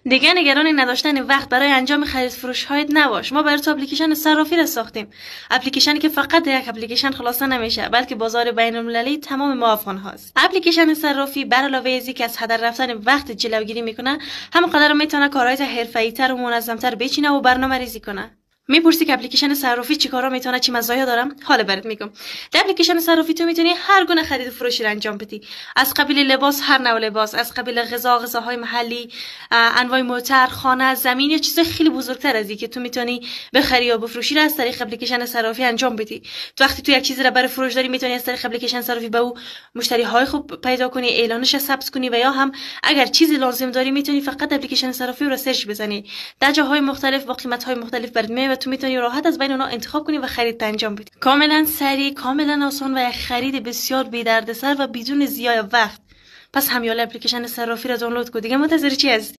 دیگه نگران نداشتن وقت برای انجام خرید فروش هایت نباش. ما برای تو اپلیکیشن صرافی را ساختیم. اپلیکیشنی که فقط در یک اپلیکیشن خلاصه نمیشه، بلکه بازار بین المللی تمام ما افغان هاست. اپلیکیشن صرافی بر علاوه از اینکه از هدر رفتن وقت جلوگیری میکنه، همونقدر میتونه کارهای حرفه‌ای تر و منظم‌تر بچینه و برنامه‌ریزی کنه. میپرسی که اپلیکیشن صرافی چیکارا میتونه، چی مزایا داره؟ حالا برات میگم. در اپلیکیشن صرافی تو میتونی هر گونه خرید و فروشی را انجام بدی. از قبیل لباس، هر نوع لباس، از قبیل غذاهای محلی، انواع موتر، خانه، زمین یا چیز خیلی بزرگتر از این که تو میتونی بخری یا بفروشی را از طریق اپلیکیشن صرافی انجام بدی. تو وقتی تو یک چیزی را برای فروش داری، میتونی از طریق اپلیکیشن صرافی به او مشتری های خوب پیدا کنی، اعلانش ثبت کنی، و یا هم اگر چیزی لازم داری میتونی فقط اپلیکیشن صرافی رو سرچ بزنی. در جاهای مختلف با قیمت های مختلف برات میاد و تو میتونی راحت از بین اونها انتخاب کنی و خرید انجام بدی. کاملا سریع، کاملا آسان و یک خرید بسیار بی دردسر و بدون ضیاع وقت. پس همیاله اپلیکیشن صرافی را دانلود کن. دیگه منتظر چی هستی؟